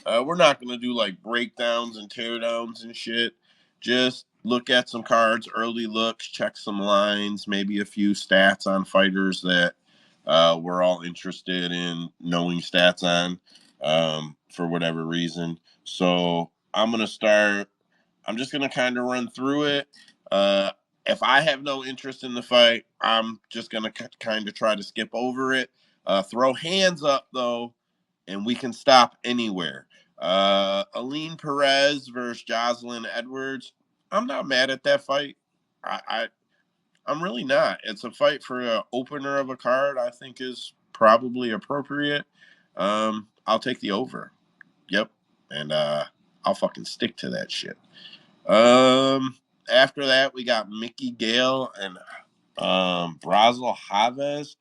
We're not going to do like breakdowns and teardowns and shit. Just look at some cards, early looks, check some lines, maybe a few stats on fighters that we're all interested in knowing stats on for whatever reason. So I'm going to start. I'm just going to kind of run through it. Uh, if I have no interest in the fight, I'm just going to kind of try to skip over it. Throw hands up, though, and we can stop anywhere. Aline Perez versus Jocelyn Edwards. I'm not mad at that fight. I I'm really not. It's a fight for an opener of a card. I think is probably appropriate. I'll take the over. Yep, and I'll fucking stick to that shit. After that, we got Mickey Gale and Brazil Chavez.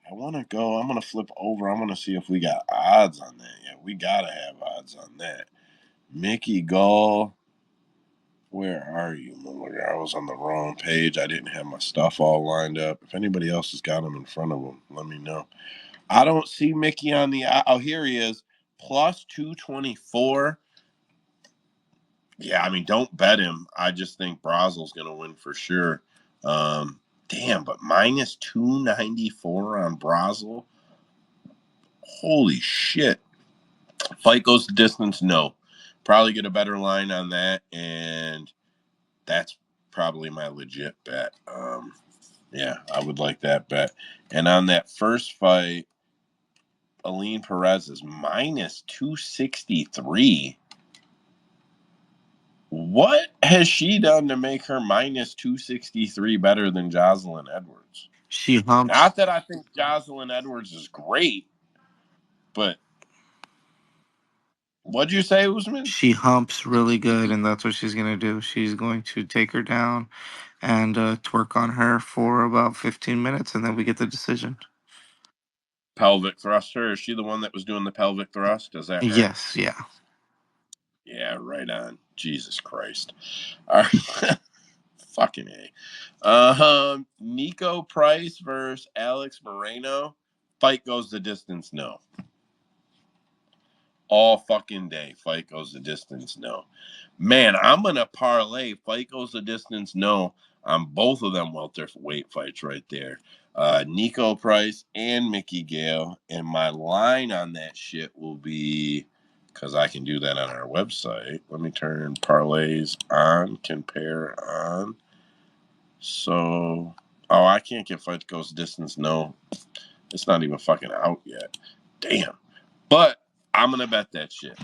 I want to go. I'm going to flip over. I'm going to see if we got odds on that. Yeah, we got to have odds on that. Mickey Gall. Where are you, motherfucker? I was on the wrong page. I didn't have my stuff all lined up. If anybody else has got them in front of them, let me know. I don't see Mickey on the. Oh, here he is. Plus 224. Yeah, I mean, don't bet him. I just think Brazil's going to win for sure. Damn, but minus 294 on Brazil. Holy shit. Fight goes the distance? No. Probably get a better line on that, and that's probably my legit bet. Yeah, I would like that bet. And on that first fight, Aline Perez is minus 263. What has she done to make her minus 263 better than Jocelyn Edwards? She humps. Not that I think Jocelyn Edwards is great, but what'd you say, Usman? She humps really good, and that's what she's gonna do. She's going to take her down and twerk on her for about 15 minutes, and then we get the decision. Pelvic thruster. Is she the one that was doing the pelvic thrust? Is that her? Yes, yeah. Yeah, right on. Jesus Christ. All right. Fucking A. Nico Price versus Alex Moreno. Fight goes the distance, no. All fucking day. Fight goes the distance, no. Man, I'm going to parlay fight goes the distance, no, on both of them welterweight fights right there. Nico Price and Mickey Gale. And my line on that shit will be, because I can do that on our website. Let me turn parlays on, compare on. So, oh, I can't get fight goes distance, no. It's not even fucking out yet. Damn. But I'm going to bet that shit.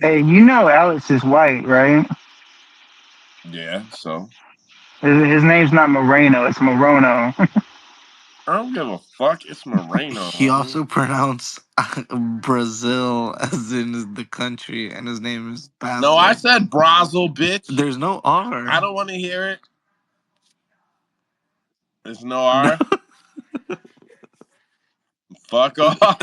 Hey, you know Alex is white, right? Yeah, so His name's not Moreno, it's Morono. I don't give a fuck. It's Moreno, He homie. also pronounced Brazil as in the country, and his name is No, I Basil. said Brazil, bitch. There's no R. I don't want to hear it. There's no No. R. Fuck off.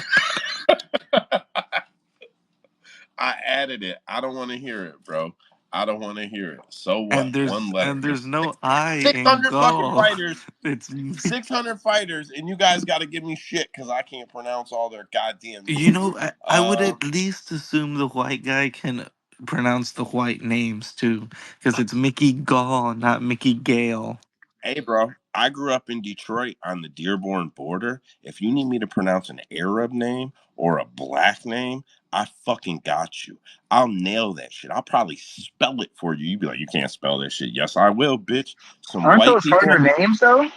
I added it. I don't want to hear it, bro. I don't want to hear it. So what? And One letter. there's There's no I six in hundred fucking Gaul. fighters. It's 600 fighters, and you guys got to give me shit because I can't pronounce all their goddamn you names. know, I would at least assume the white guy can pronounce the white names too, because it's Mickey Gall, not Mickey Gale. Hey, bro, I grew up in Detroit on the Dearborn border. If you need me to pronounce an Arab name or a black name, I fucking got you. I'll nail that shit. I'll probably spell it for you. You'd be like, you can't spell that shit. Yes, I will, bitch. Some Aren't white those harder people. names though?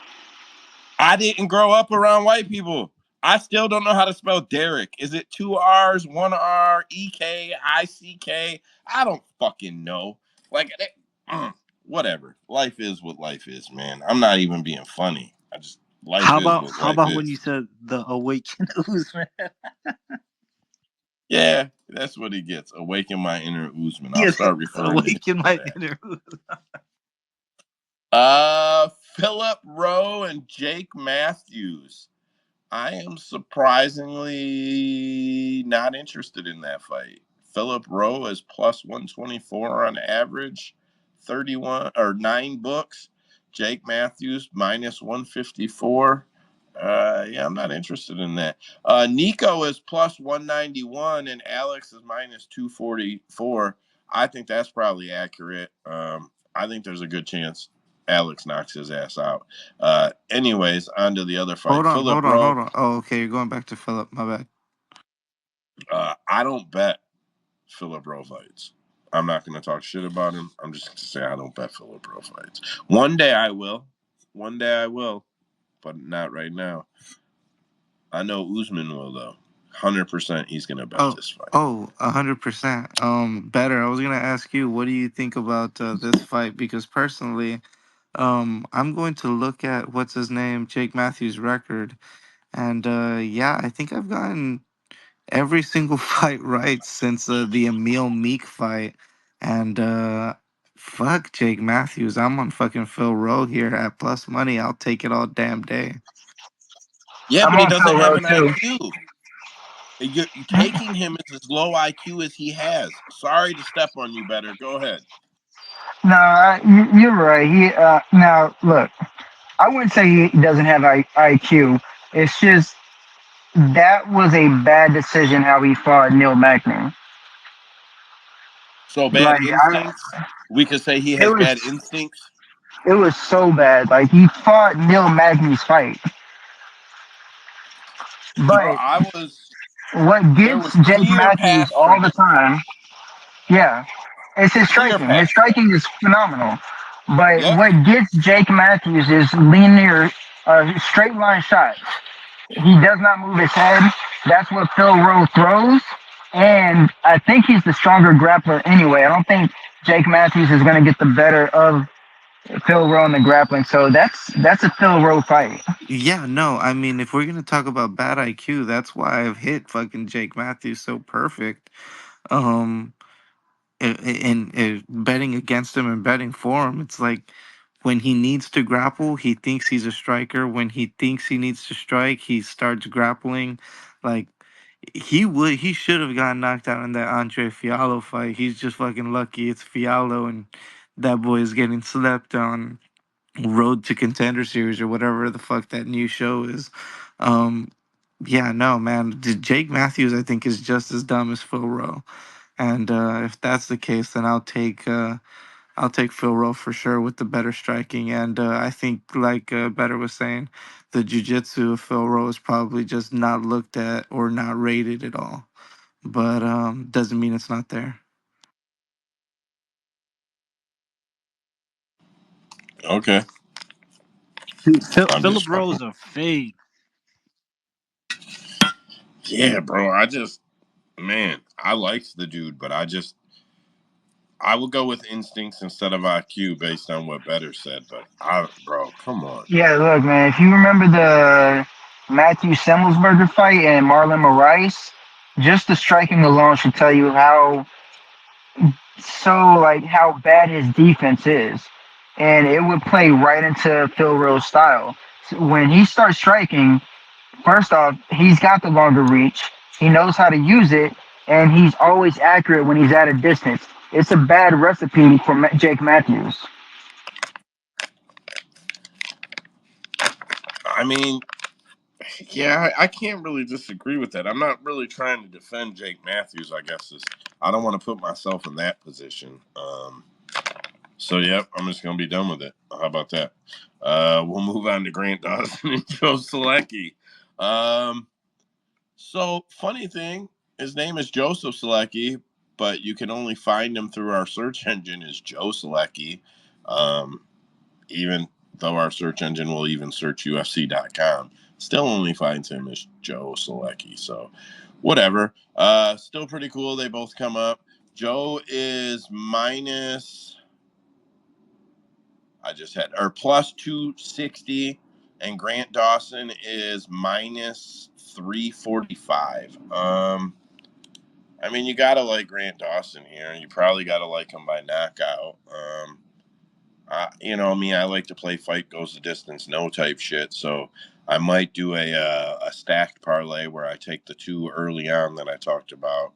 I didn't grow up around white people. I still don't know how to spell Derek. Is it two R's, one R, EKICK? I don't fucking know. Like, whatever. Life is what life is, man. I'm not even being funny. I just life is what How life about when you is. said the awakened Usman? Yeah, that's what he gets. Awaken my inner Usman. I'll Yes, start referring to him awaken as my that. inner. Philip Rowe and Jake Matthews. I am surprisingly not interested in that fight. Philip Rowe is plus 124 on average, 31 or 9 books. Jake Matthews minus 154. Yeah, I'm not interested in that. Nico is plus 191 and Alex is minus 244. I think that's probably accurate. I think there's a good chance Alex knocks his ass out. Anyways, on to the other fight. Hold on, Philip hold on, Rowe. hold on. Oh, okay, you're going back to Philip. My bad. I don't bet Philip Rowe fights. I'm not going to talk shit about him. I'm just going to say I don't bet Philip Rowe fights. One day I will. One day I will, but not right now. I know Usman will though. 100% he's gonna bet Oh, this fight. oh, 100%. Better. I was gonna ask you, what do you think about this fight? Because personally, I'm going to look at what's his name, Jake Matthews' record, and yeah, I think I've gotten every single fight right since the Emil Meek fight, and fuck Jake Matthews. I'm on fucking Phil Rowe here at plus money. I'll take it all damn day. Yeah, I'm but he on doesn't Phil have Rowe an too. IQ. You're taking him as low IQ as he has. Sorry to step on you. Better go ahead. No, you're right. He now look. I wouldn't say he doesn't have IQ. It's just that was a bad decision how he fought Neil Magny. So bad Like instincts. We could say he it has bad was instincts. it was so bad. Like he fought Neil Magny's fight, Bro, but I was. what There gets was Jake clear Matthews path for all the him. time, yeah, it's his Clear striking. His path for him. striking is phenomenal. But Yep. what gets Jake Matthews is linear, straight line shots. He does not move his head. That's what Phil Rowe throws. And I think he's the stronger grappler anyway. I don't think Jake Matthews is going to get the better of Phil Rowe in the grappling. So that's a Phil Rowe fight. Yeah, no, I mean, if we're gonna talk about bad IQ, that's why I've hit fucking Jake Matthews so perfect. Um, in betting against him and betting for him, it's like when he needs to grapple, he thinks he's a striker. When he thinks he needs to strike, he starts grappling. Like he should have gotten knocked out in that Andre Fiallo fight. He's just fucking lucky it's Fiallo and that boy is getting slept on. Road to Contender Series or whatever the fuck that new show is. Um, yeah, no, man. Jake Matthews, I think, is just as dumb as Phil Rowe, and if that's the case, then I'll take Phil Rowe for sure with the better striking, and I think like Better was saying, the jujitsu of Phil Rowe is probably just not looked at or not rated at all, but doesn't mean it's not there. Okay. Dude, I'm Philip just fucking. Rose a fade. Yeah, bro. Man, I liked the dude, but I would go with instincts instead of IQ based on what Better said. But bro, come on. Yeah, look, man. If you remember the Matthew Semmelsberger fight and Marlon Moraes, just the striking alone should tell you how bad his defense is, and it would play right into Phil Rowe's style. So when he starts striking, first off, he's got the longer reach. He knows how to use it, and he's always accurate when he's at a distance. It's a bad recipe for Jake Matthews. I mean, yeah, I can't really disagree with that. I'm not really trying to defend Jake Matthews. I guess I don't want to put myself in that position. So yep, I'm just gonna be done with it. How about that? We'll move on to Grant Dawson and Joe Selecki. Um, so funny thing, his name is Joseph Selecki, but you can only find him through our search engine as Joe Selecki. Um, even though our search engine will even search UFC.com, still only finds him as Joe Selecki. So whatever. Still pretty cool. They both come up. Joe is minus I just had or plus 260, and Grant Dawson is minus 345. I mean, you gotta like Grant Dawson here. You probably gotta like him by knockout. You know me, I like to play fight goes the distance, no type shit. So I might do a stacked parlay where I take the two early on that I talked about,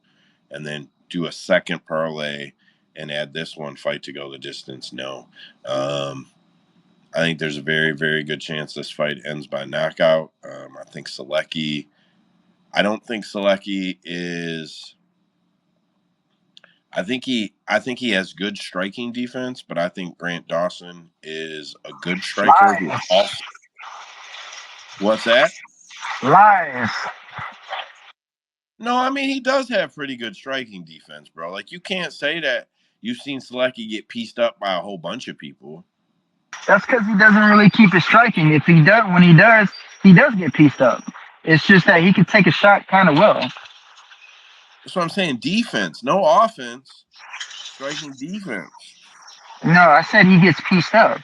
and then do a second parlay and add this one fight to go the distance. No. Um, I think there's a very, very good chance this fight ends by knockout. I think Selecki. I don't think Selecki is. I think he has good striking defense, but I think Grant Dawson is a good striker who Lies. also. What's that? Lies. No, I mean he does have pretty good striking defense, bro. Like you can't say that you've seen Selecki get pieced up by a whole bunch of people. That's because he doesn't really keep his striking. If he does, when he does get pieced up. It's just that he could take a shot kind of well. That's what I'm saying. Defense, no offense. Striking defense. No, I said he gets pieced up.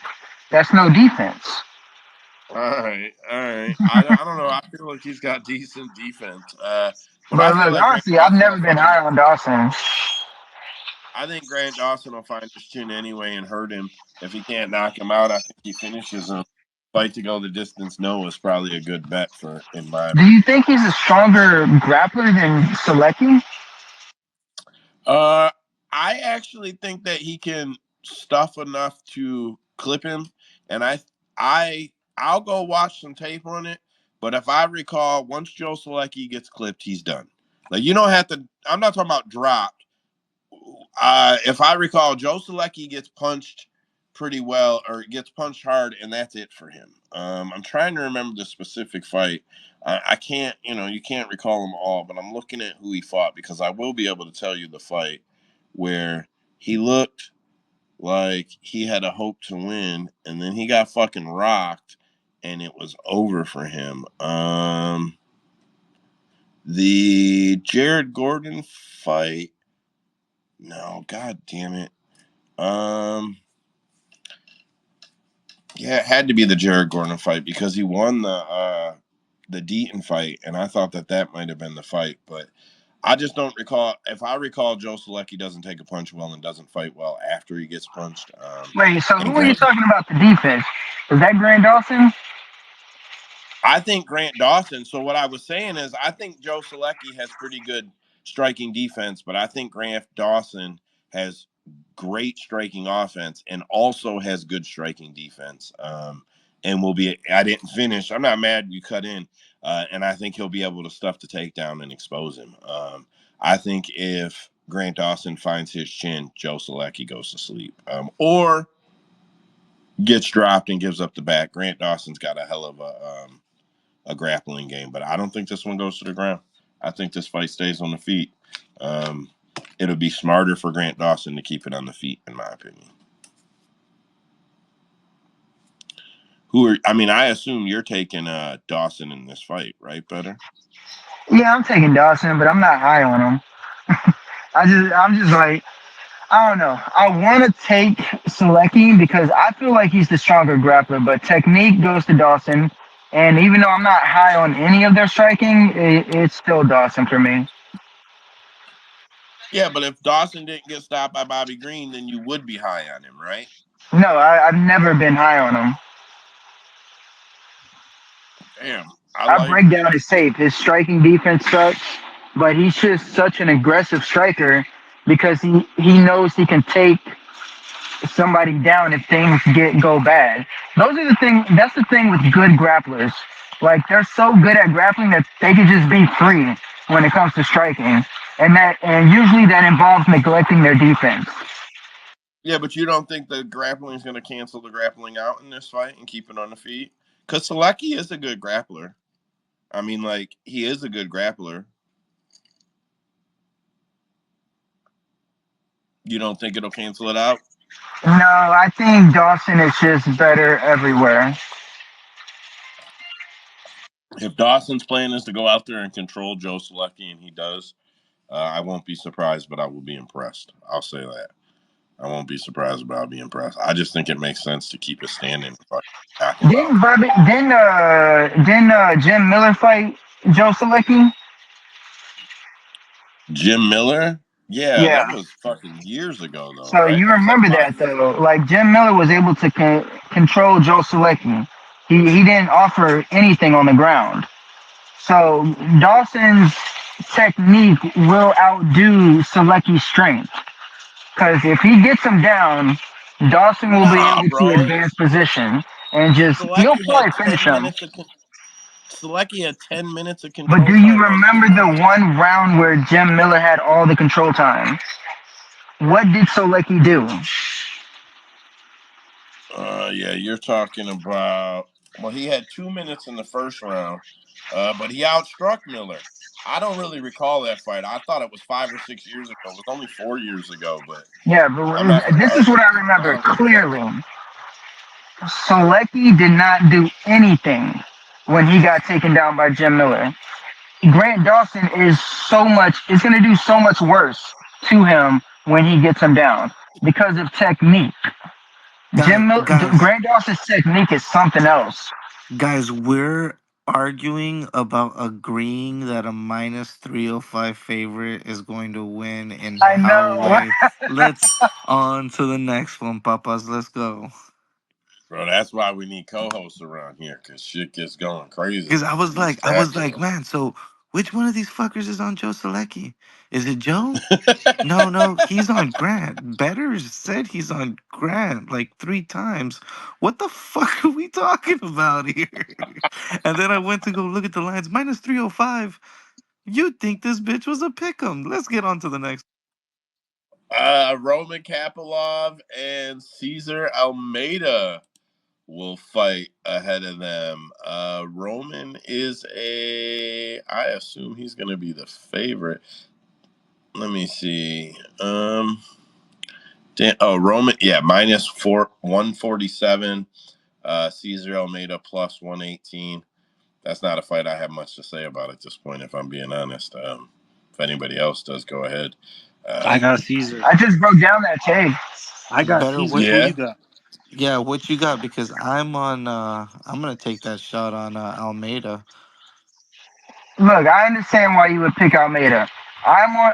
That's no defense. All right, all right. I don't know. I feel like he's got decent defense, but I But feel look, like Grant honestly, I've Dawson never will been find. high on Dawson. I think Grant Dawson will find his chin anyway and hurt him. If he can't knock him out, I think he finishes him. Fight to go the distance, no, is probably a good bet for in my. Do you think he's a stronger grappler than Selecki? Uh, I actually think that he can stuff enough to clip him, and I'll go watch some tape on it. But if I recall, once Joe Selecki gets clipped, he's done. Like you don't have to. I'm not talking about dropped. If I recall, Joe Selecki gets punched pretty well, or gets punched hard, and that's it for him. I'm trying to remember the specific fight. I can't, you can't recall them all, but I'm looking at who he fought because I will be able to tell you the fight where he looked like he had a hope to win, and then he got fucking rocked, and it was over for him. The Jared Gordon fight. No, god damn it. Um, yeah, it had to be the Jared Gordon fight because he won the Deaton fight, and I thought that that might have been the fight, but I just don't recall. If I recall, Joe Selecki doesn't take a punch well and doesn't fight well after he gets punched. Wait, so And who are you Grant, talking about the defense? Is that Grant Dawson? I think Grant Dawson. So what I was saying is, I think Joe Selecki has pretty good striking defense, but I think Grant Dawson has great striking offense and also has good striking defense. And will be. I didn't finish. I'm not mad you cut in, and I think he'll be able to stuff the takedown and expose him. I think if Grant Dawson finds his chin, Joe Selecki goes to sleep, or gets dropped and gives up the back. Grant Dawson's got a hell of a grappling game, but I don't think this one goes to the ground. I think this fight stays on the feet. Um, it'll be smarter for Grant Dawson to keep it on the feet, in my opinion. I mean, I assume you're taking Dawson in this fight, right, Better? Yeah, I'm taking Dawson, but I'm not high on him. I'm just like, I don't know. I want to take Selecki because I feel like he's the stronger grappler, but technique goes to Dawson. And even though I'm not high on any of their striking, it's still Dawson for me. Yeah, but if Dawson didn't get stopped by Bobby Green, then you would be high on him, right? No, I've never been high on him. Damn, I break down his tape. His striking defense sucks, but he's just such an aggressive striker because he knows he can take somebody down if things go bad. Those are the thing. That's the thing with good grapplers. Like they're so good at grappling that they can just be free when it comes to striking, and usually that involves neglecting their defense. Yeah, but you don't think the grappling is going to cancel the grappling out in this fight and keep it on the feet? Because Selecki is a good grappler. I mean, like, he is a good grappler. You don't think it'll cancel it out? No, I think Dawson is just better everywhere. If Dawson's plan is to go out there and control Joe Selecki, and he does, I won't be surprised, but I will be impressed. I'll say that. I won't be surprised, but I'll be impressed. I just think it makes sense to keep it standing. Knock him out. Didn't Jim Miller fight Joe Selecki? Jim Miller? Yeah, Yeah. that was fucking years ago, though, So right? you That was like remember 5 that years. though? Like Jim Miller was able to control Joe Selecki. He didn't offer anything on the ground. So Dawson's technique will outdo Selecki's strength. Because if he gets him down, Dawson will be Nah, able to bro. advance position. and just he'll Selecki probably had finish 10 him. minutes of Selecki had 10 minutes of But control do you time most remember games. the one round where Jim Miller had all the control time? What did Solecki do? Yeah, you're talking about. Well, he had 2 minutes in the first round, but he outstruck Miller. I don't really recall that fight. I thought it was 5 or 6 years ago. It was only 4 years ago, but Yeah, I'm not but gonna this is argue. what I I remember don't remember. clearly. Solecki did not do anything when he got taken down by Jim Miller. Grant Dawson is so much, it's going to do so much worse to him when he gets him down because of technique. Guys, Grant Dawson's technique is something else. we're arguing about agreeing that a minus 305 favorite is going to win in I how know. way. Let's on to the next one, papas. Let's go. Bro, that's why we need co-hosts around here, because shit gets going crazy Because with these I was like, tacticals. man, so which one of these fuckers is on Joe Selecki? Is it Joe? No, no, he's on Grant. Better said he's on Grant like 3 times. What the fuck are we talking about here? And then I went to go look at the lines. Minus 305. You'd think this bitch was a pick'em. Let's get on to the next. Roman Kapilov and Cesar Almeida will fight ahead of them. Roman is I assume he's going to be the favorite. Let me see. Roman, yeah, minus 147. Cesar Almeida plus 118. That's not a fight I have much to say about at this point, if I'm being honest. If anybody else does, go ahead. I Um, got Caesar. I just broke down that tape. I got Better Caesar. what? Who yeah. you got? Yeah, what you got? Because I'm on. I'm gonna take that shot on Almeida. Look, I understand why you would pick Almeida.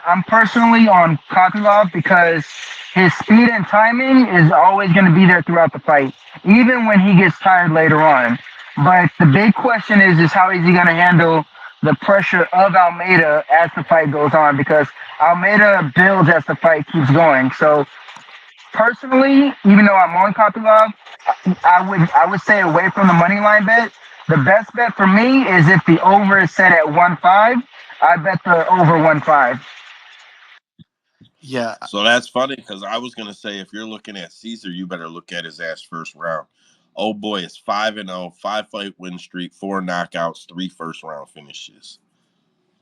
I'm personally on Kopylov because his speed and timing is always going to be there throughout the fight, even when he gets tired later on. But the big question is how is he going to handle the pressure of Almeida as the fight goes on? Because Almeida builds as the fight keeps going. So personally, even though I'm on Kopylov, I would stay away from the money line bet. The best bet for me is if the over is set at 1.5. I bet the over 1.5. Yeah, So that's funny because I was going to say if you're looking at Caesar, you better look at his ass first round. Oh boy, it's 5-0, 5 fight win streak, 4 knockouts, 3 first round finishes.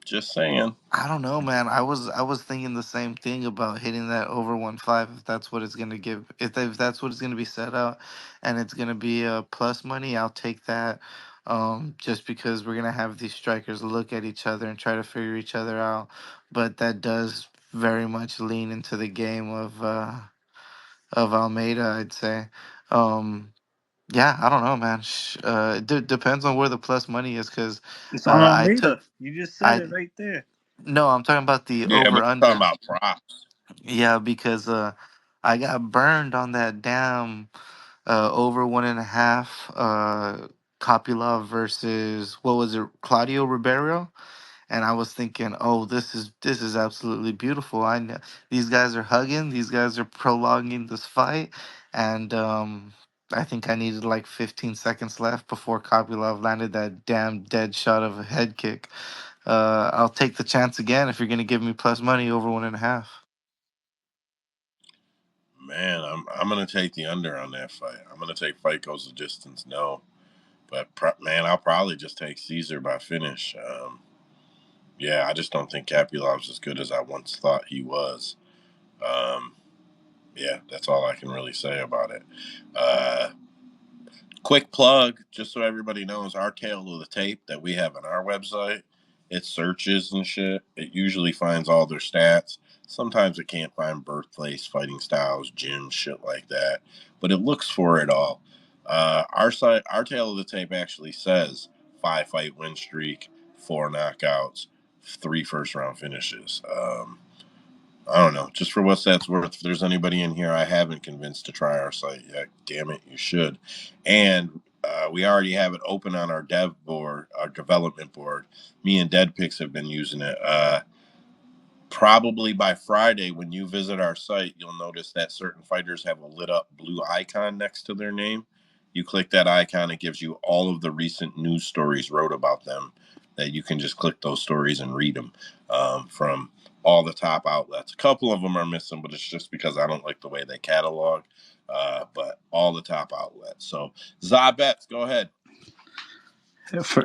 Just saying. I don't know, man. I was thinking the same thing about hitting that over 1.5 if that's what it's gonna give. If that's what it's gonna be set out, and it's gonna be plus money, I'll take that. Just because we're gonna have these strikers look at each other and try to figure each other out, but that does very much lean into the game of Almeida, I'd say. Um, yeah, I don't know, man. Depends on where the plus money is, because It's on I took Almeida. You just said I it right there. no, I'm talking about the Yeah, over but we're talking under. about props. Yeah, because I got burned on that damn over 1.5 Kopylov versus what was it, Claudio Ribeiro, and I was thinking, oh, this is absolutely beautiful. I know these guys are hugging, these guys are prolonging this fight, and I think I needed like 15 seconds left before Kopylov landed that damn dead shot of a head kick. I'll take the chance again if you're gonna give me plus money over 1.5. Man, I'm gonna take the under on that fight. I'm gonna take fight goes the distance. No, but man, I'll probably just take Caesar by finish. Yeah, I just don't think Kapilov's as good as I once thought he was. Um, yeah, that's all I can really say about it. Uh, Quick plug, just so everybody knows, our tale of the tape that we have on our website, it searches and shit. It usually finds all their stats. Sometimes it can't find birthplace, fighting styles, gyms, shit like that, but it looks for it all. Our site, our tale of the tape actually says 5 fight win streak, 4 knockouts, 3 first round finishes. I don't know. Just for what that's worth, if there's anybody in here I haven't convinced to try our site yet, damn it, you should. And we already have it open on our dev board, our development board. Me and Dead Pix have been using it. Probably by Friday, when you visit our site, you'll notice that certain fighters have a lit up blue icon next to their name. You click that icon, it gives you all of the recent news stories wrote about them. That you can just click those stories and read them from all the top outlets. A couple of them are missing, but it's just because I don't like the way they catalog. But all the top outlets. So Zabets, go ahead.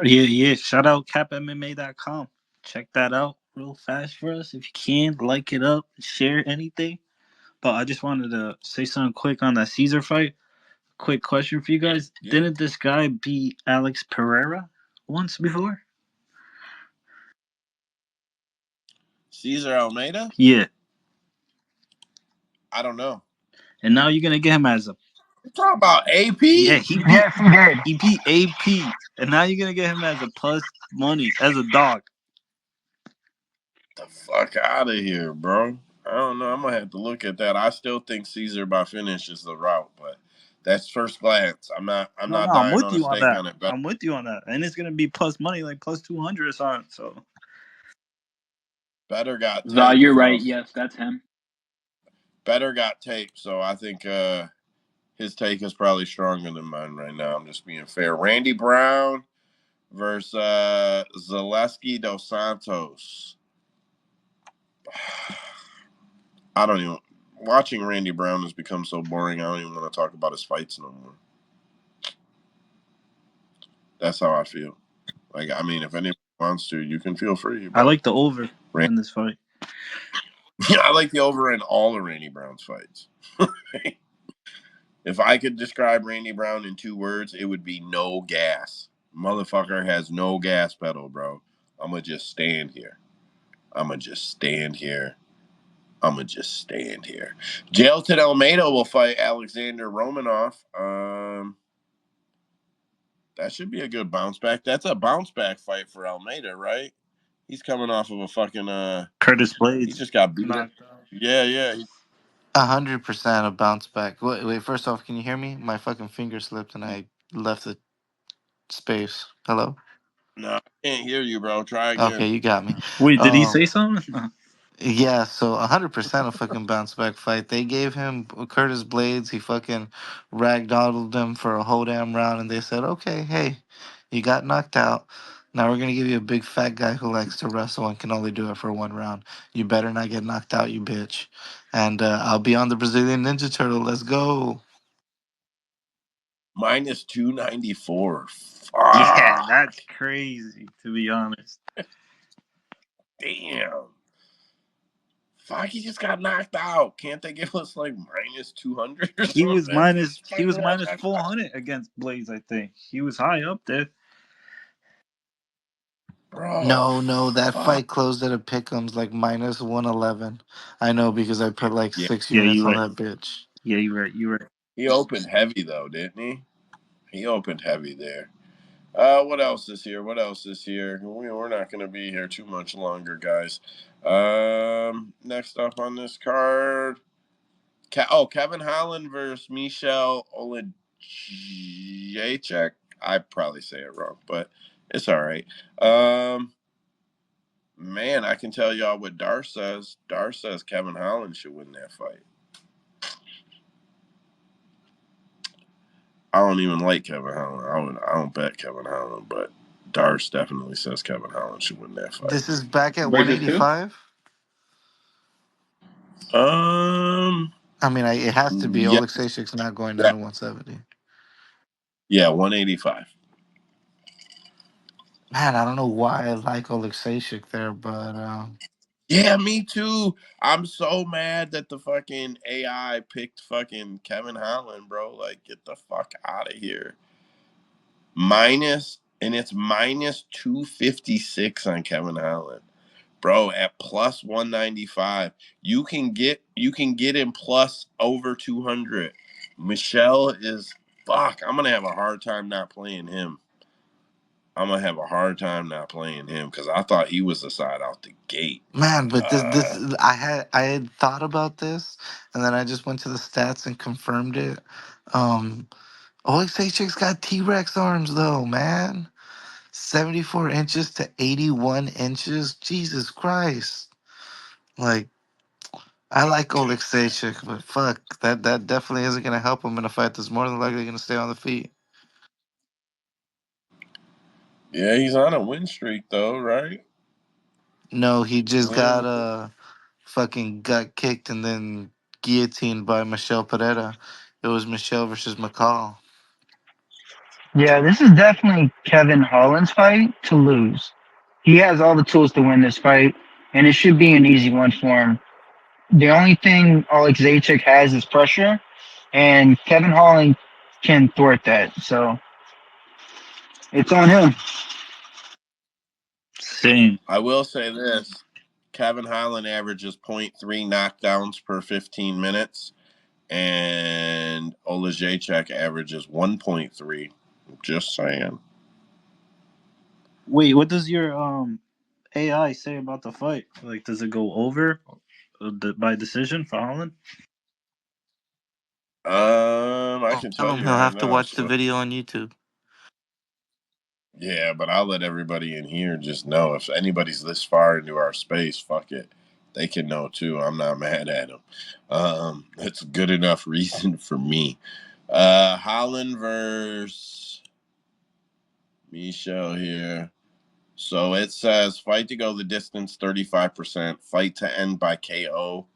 Yeah. Shout out capmma.com. Check that out real fast for us if you can. Like it up, share anything. But I just wanted to say something quick on that Caesar fight. Quick question for you guys: Yeah. Didn't this guy beat Alex Pereira once before? Cesar Almeida? Yeah, I don't know. and now you're gonna get him as a You're talking about yeah. AP? Yes, he did. He beat AP, and now you're gonna get him as a plus money as a dog. The fuck out of here, bro. I don't know. I'm gonna have to look at that. I still think Caesar by finish is the route, but that's first glance. I'm not. I'm No, not I'm dying with on a you on stake that. on it. But I'm with you on that, and it's gonna be plus money, like plus 200 or something. So better got Za, tape, you're right. so Yes, that's him. better got tape. So I think his take is probably stronger than mine right now. I'm just being fair. Randy Brown versus Zaleski dos Santos. I don't even. Watching Randy Brown has become so boring. I don't even want to talk about his fights no more. That's how I feel. Like, I mean, if anyone wants to, you can feel free. I But like the over in this fight. I like the over in all of Randy Brown's fights. If I could describe Randy Brown in 2 words, it would be no gas. Motherfucker has no gas pedal, bro. I'm gonna just stand here. I'm gonna just stand here. I'm gonna just stand here. Jailton Almeida will fight Alexander Romanov. That should be a good bounce back. That's a bounce back fight for Almeida, right? He's coming off of a fucking Curtis he Blades just got beat up. knocked out. Yeah. 100% a bounce back. Wait. First off, can you hear me? My fucking finger slipped and I left the space. Hello. No, I can't hear you, bro. Try Okay, again. you got me. Wait, did he Um, say something? Yeah, so 100% a fucking bounce back fight. They gave him Curtis Blades. He fucking ragdolled him for a whole damn round, and they said, "Okay, hey, you got knocked out. Now we're gonna give you a big fat guy who likes to wrestle and can only do it for 1 round. You better not get knocked out, you bitch." And I'll be on the Brazilian Ninja Turtle. Let's go. Minus 294. Yeah, Fuck. that's crazy to be honest. Damn. Fuck, he just got knocked out. Can't they give us like minus 200 or He was something? minus This he was fighter got minus knocked out. 400 against Blades. I think he was high up there. Bro, No, that fuck. fight closed at a pick'ems like minus 111. I know because I put like Yeah, 6 units Yeah, on you right. that bitch. Yeah, you right. You right. he opened heavy though, didn't he? He opened heavy there. What else is here? What else is here? We're not going to be here too much longer, guys. Next up on this card, Kevin Holland versus Michelle Olajaychek. I probably say it wrong, but it's all right. Man, I can tell y'all what Dar says. Dar says Kevin Holland should win that fight. I don't even like Kevin Holland. I don't bet Kevin Holland, but Darce definitely says Kevin Holland should win that fight. This is back at Versus who? 185. Um, I mean, it has to be. yeah, Oleg Sashik's not going down yeah, to 170. yeah, 185. Man, I don't know why I like Oleg Sashik there, but Yeah, me too. I'm so mad that the fucking AI picked fucking Kevin Holland, bro. Like, get the fuck out of here. And it's minus 256 on Kevin Holland. Bro, at plus 195, you can get him plus over 200. Michelle is fuck. I'm gonna have a hard time not playing him. I'm gonna have a hard time not playing him because I thought he was the side out the gate. man, but this Uh, I had thought about this, and then I just went to the stats and confirmed it. Um, Oleg Sashik's got T-Rex arms though, man. 74 inches to 81 inches. Jesus Christ! Like I like Oleg Sashik, but fuck that definitely isn't gonna help him in a fight that's more than likely gonna stay on the feet. Yeah, he's on a win streak though, right? No, he just got Win. fucking got kicked and then guillotined by Michelle Pereira. It was Michelle versus McCall. Yeah, this is definitely Kevin Holland's fight to lose. He has all the tools to win this fight, and it should be an easy one for him. The only thing Alex Zaychik has is pressure, and Kevin Holland can thwart that. So it's on him. Same. I will say this: Kevin Holland averages .3 knockdowns per 15 minutes, and Olajaychuk averages 1.3. Just saying. Wait, what does your AI say about the fight? Like, does it go over by decision for Holland? I Don't can tell tell him you he'll right have to now. watch the So video on YouTube. yeah, but I'll let everybody in here just know if anybody's this far into our space, fuck it. They can know too. I'm not mad at them. It's good enough reason for me. Holland versus Michelle here. So it says fight to go the distance 35%, fight to end by KO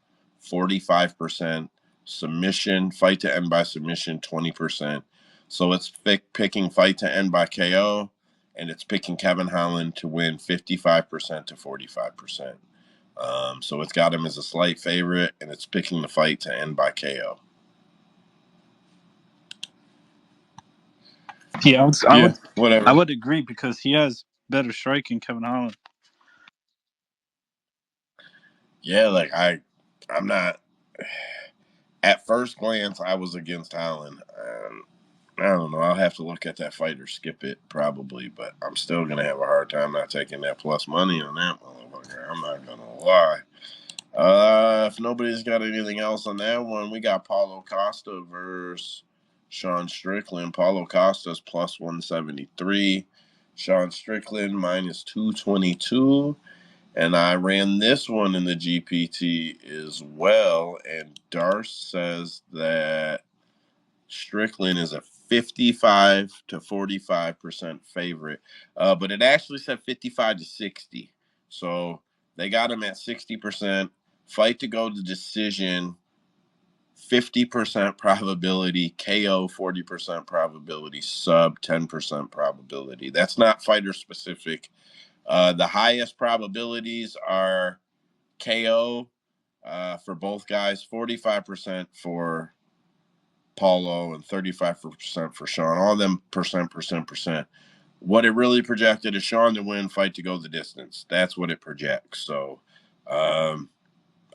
45%, submission, fight to end by submission 20%. So it's picking fight to end by KO, and it's picking Kevin Holland to win 55% to 45%. So it's got him as a slight favorite, and it's picking the fight to end by KO. Yeah, Yeah, I whatever. would agree because he has better striking Kevin Holland. Yeah, I'm not. At first glance, I was against Holland. I don't know. I'll have to look at that fight or skip it probably, but I'm still gonna have a hard time not taking that plus money on that motherfucker. I'm not gonna lie. If nobody's got anything else on that one, we got Paulo Costa versus Sean Strickland. Paulo Costa's plus 173. Sean Strickland minus 222. And I ran this one in the GPT as well. And Darce says that Strickland is a 55 to 45% favorite, but it actually said 55 to 60. So they got him at 60%. Fight to go to decision, 50% probability, KO 40% probability, sub 10% probability. That's not fighter specific. The highest probabilities are KO for both guys, 45% for Paulo and 35% for Sean. All of them percent. What it really projected is Sean to win, fight to go the distance. That's what it projects. So um,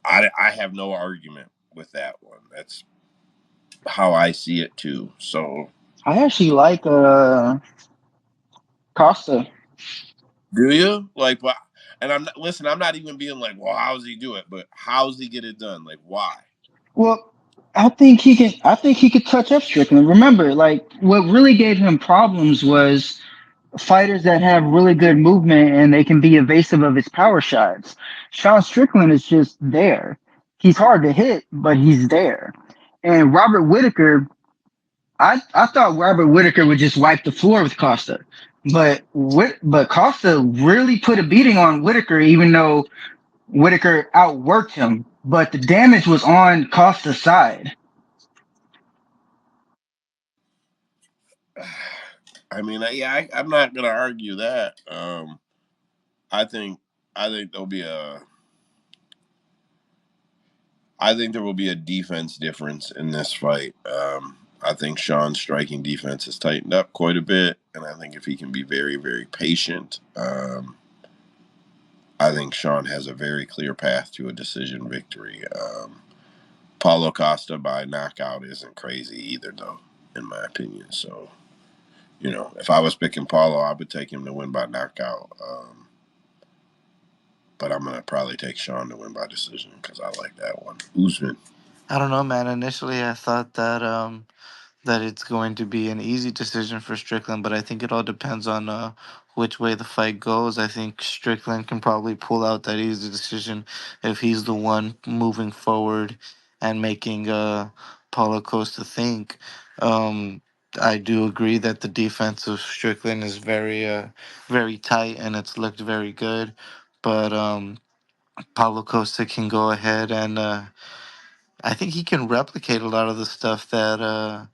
I have no argument with that one. That's how I see it too. So I actually like Costa. do you like what? And I'm not listen. I'm not even being like, well, how does he do it? But how does he get it done? Like, why? Well, I think he can. I think he could touch up Strickland. Remember, like what really gave him problems was fighters that have really good movement and they can be evasive of his power shots. Sean Strickland is just there. He's hard to hit, but he's there. And Robert Whitaker, I thought Robert Whitaker would just wipe the floor with Costa, but Costa really put a beating on Whitaker, even though Whitaker outworked him. But the damage was on Costa's side. I mean, I'm not gonna argue that. I think I think there'll be a I think there will be a defense difference in this fight. I think Sean's striking defense has tightened up quite a bit, and I think if he can be very, very patient, I think Sean has a very clear path to a decision victory. Paulo Costa by knockout isn't crazy either, though, in my opinion. So, if I was picking Paulo, I would take him to win by knockout. But I'm gonna probably take Sean to win by decision because I like that one. Usman. I don't know, man. Initially, I thought that it's going to be an easy decision for Strickland, but I think it all depends on which way the fight goes. I think Strickland can probably pull out that easy decision if he's the one moving forward and making Paulo Costa think. Um, I do agree that the defense of Strickland is very tight, and it's looked very good. But Paulo Costa can go ahead and I think he can replicate a lot of the stuff that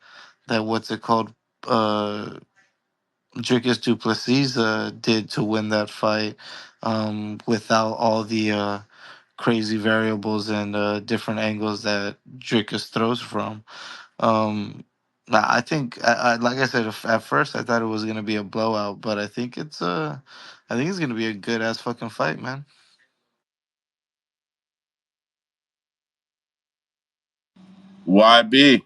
what's it called, uh, Dricus Duplessis did to win that fight, without all the crazy variables and different angles that Dricus throws from. I think, like I said, at first I thought it was gonna be a blowout, but I think it's gonna be a good ass fucking fight, man. YB.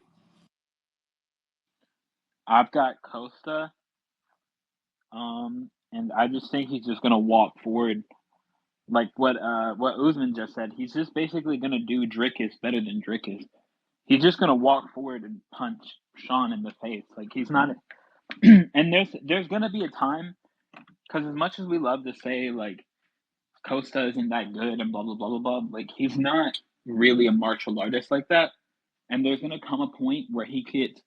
I've got Costa, and I just think he's just gonna walk forward, like what Usman just said. He's just basically gonna do Dricus better than Dricus. He's just gonna walk forward and punch Sean in the face. Like he's not, and there's gonna be a time because as much as we love to say like Costa isn't that good and blah blah blah blah blah, like he's not really a martial artist like that. And there's gonna come a point where he gets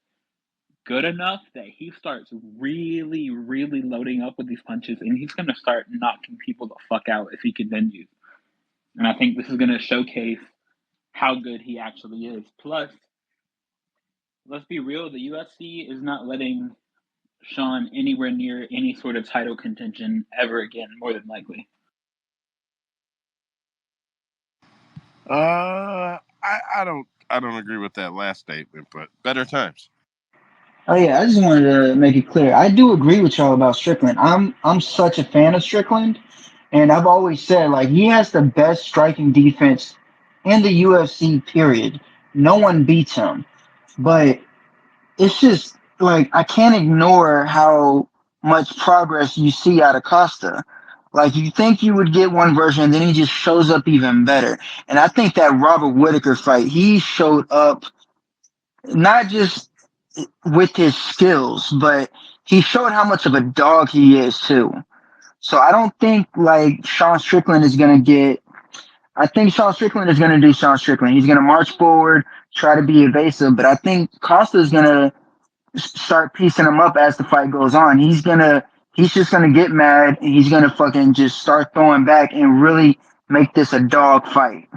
good enough that he starts really, really loading up with these punches, and he's gonna start knocking people the fuck out if he continues. And I think this is gonna showcase how good he actually is. Plus, let's be real, the UFC is not letting Sean anywhere near any sort of title contention ever again, more than likely. I don't agree with that last statement, but better times. Oh yeah, I just wanted to make it clear. I do agree with y'all about Strickland. I'm such a fan of Strickland, and I've always said like he has the best striking defense in the UFC. Period. No one beats him. But it's just like I can't ignore how much progress you see out of Costa. Like you think you would get one version, then he just shows up even better. And I think that Robert Whitaker fight, he showed up not just with his skills, but he showed how much of a dog he is too. So I don't think like Sean Strickland is gonna get. I think Sean Strickland is gonna do Sean Strickland. He's gonna march forward, try to be evasive, but I think Costa is gonna start piecing him up as the fight goes on. He's just gonna get mad. And he's gonna fucking just start throwing back and really make this a dog fight.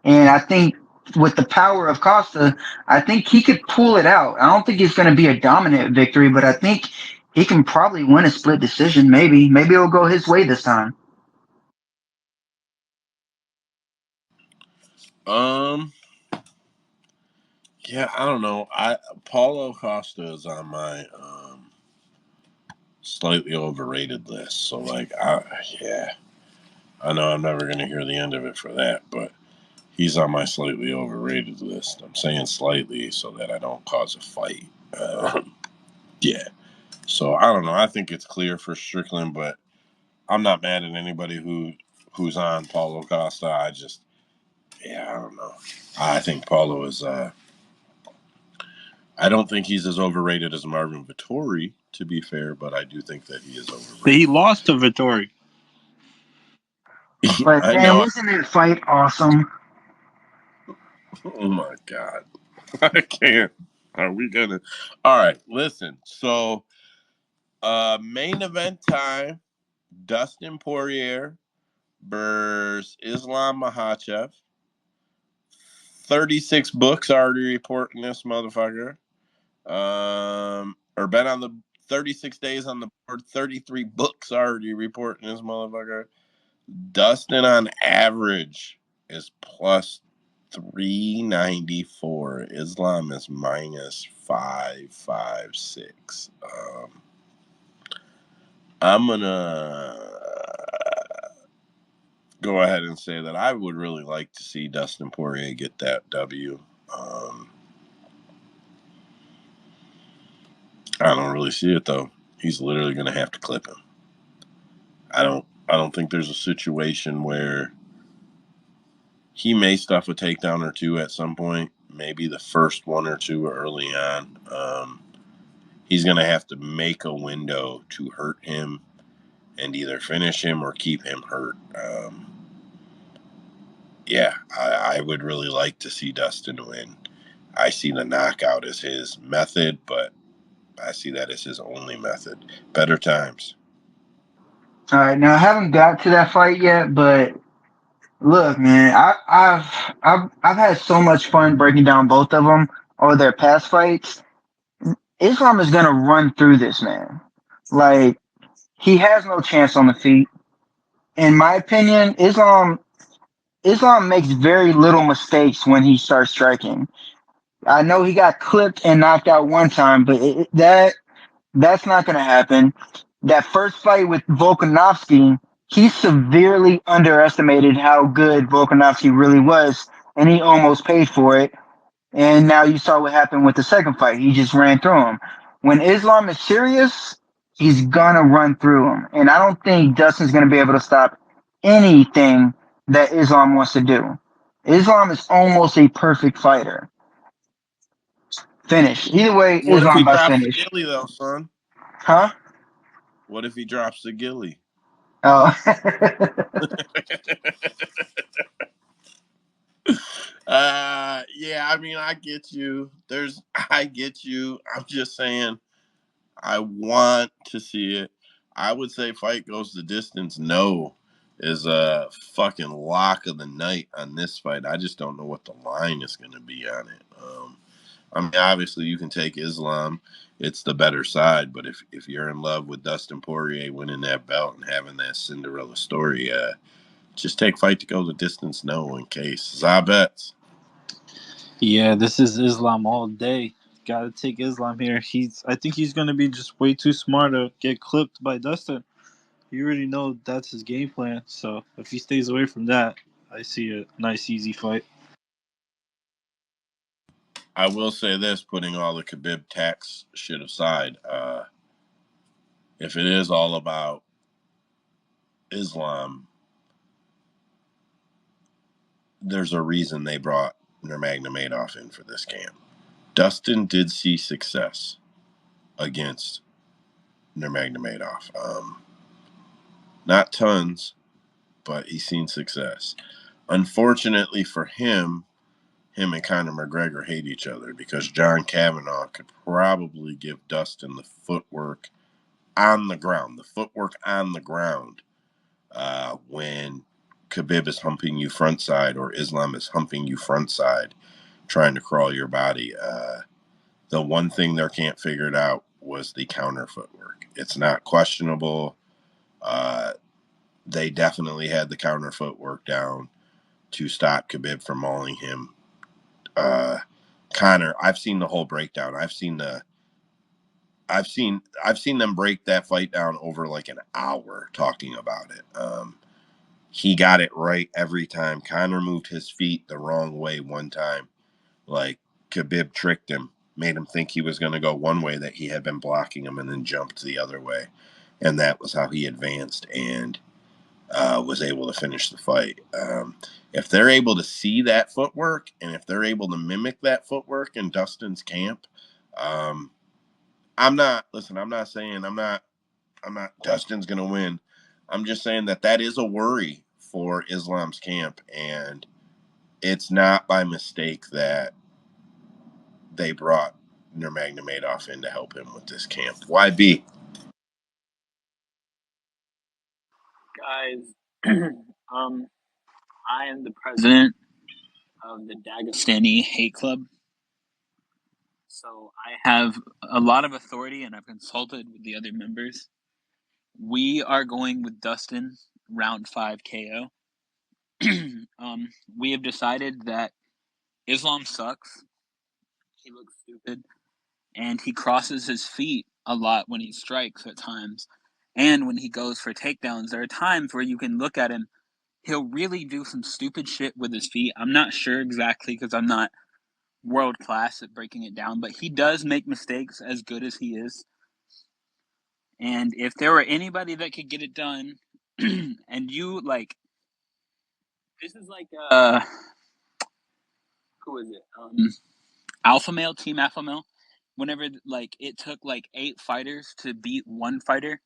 And I think with the power of Costa, I think he could pull it out. I don't think it's going to be a dominant victory, but I think he can probably win a split decision. Maybe it'll go his way this time. Um, yeah, I don't know. Paulo Costa is on my slightly overrated list. So yeah, I know I'm never gonna hear the end of it for that, but he's on my slightly overrated list. I'm saying slightly so that I don't cause a fight. Yeah. So I don't know. I think it's clear for Strickland, but I'm not mad at anybody who's on Paulo Costa. I don't know. I think Paulo is. I don't think he's as overrated as Marvin Vittori, to be fair, but I do think that he is But he overrated. lost to Vittori. But I man, know. wasn't that fight awesome? Oh my god, I can't. Are we gonna? All right, listen. So, main event time: Dustin Poirier versus Islam Makhachev. 36 books already reporting this motherfucker. Or been on the 36 days on the board, 33 books already reporting this motherfucker. Dustin on average is plus 394. Islam is minus 556. I'm gonna go ahead and say that I would really like to see Dustin Poirier get that W. Um, I don't really see it though. He's literally going to have to clip him. I don't think there's a situation where he may stuff a takedown or two at some point. Maybe the first one or two early on. He's going to have to make a window to hurt him and either finish him or keep him hurt. Yeah, I would really like to see Dustin win. I see the knockout as his method, but I see that as his only method. Better times. All right, now I haven't got to that fight yet, but look, man, I've had so much fun breaking down both of them or their past fights. Islam is gonna run through this man. Like he has no chance on the feet. In my opinion, Islam makes very little mistakes when he starts striking. I know he got clipped and knocked out one time, but that's not going to happen. That first fight with Volkanovski, he severely underestimated how good Volkanovski really was, and he almost paid for it. And now you saw what happened with the second fight. He just ran through him. When Islam is serious, he's gonna run through him. And I don't think Dustin's gonna be able to stop anything that Islam wants to do. Islam is almost a perfect fighter. Finish. Either way, What if he Islam by drops the finish. gilly though, son? Huh? What if he drops the gilly? Oh. Yeah, I mean, I get you. I get you. I'm just saying, I want to see it. I would say fight goes the distance. No, is a fucking lock of the night on this fight. I just don't know what the line is going to be on it. I mean, obviously, you can take Islam. It's the better side. But if you're in love with Dustin Poirier winning that belt and having that Cinderella story, just take fight to go the distance. No, in case Zabets. Yeah, this is Islam all day. Gotta take Islam here. I think he's gonna be just way too smart to get clipped by Dustin. You already know that's his game plan. So if he stays away from that, I see a nice, easy fight. I will say this, putting all the Khabib tax shit aside, if it is all about Islam, there's a reason they brought Nurmagomedov in for this camp. Dustin did see success against Nurmagomedov. Not tons, but he's seen success. Unfortunately for him and Conor McGregor hate each other because John Kavanagh could probably give Dustin the footwork on the ground, when Khabib is humping you front side or Islam is humping you front side, trying to crawl your body. The one thing they can't figure it out was the counter footwork. It's not questionable. Uh, they definitely had the counter footwork down to stop Khabib from mauling him. Uh, Connor, I've seen the whole breakdown. I've seen them break that fight down over like an hour talking about it. He got it right every time. Connor moved his feet the wrong way one time. Like Khabib tricked him, made him think he was going to go one way that he had been blocking him, and then jumped the other way, and that was how he advanced and was able to finish the fight. If they're able to see that footwork and if they're able to mimic that footwork in Dustin's camp, um, I'm not. Listen, I'm not saying I'm not. Dustin's going to win. I'm just saying that is a worry for Islam's camp, and it's not by mistake that they brought Nurmagomedov in to help him with this camp. YB? Guys, I am the president of the Dagestani Hate Club. So I have a lot of authority and I've consulted with the other members. We are going with Dustin round 5 KO. We have decided that Islam sucks. He looks stupid. And he crosses his feet a lot when he strikes at times. And when he goes for takedowns, there are times where you can look at him. He'll really do some stupid shit with his feet. I'm not sure exactly because I'm not world class at breaking it down, but he does make mistakes as good as he is. And if there were anybody that could get it done, and you like, this is like who is it? Alpha male, team alpha male. Whenever like it took like 8 fighters to beat one fighter,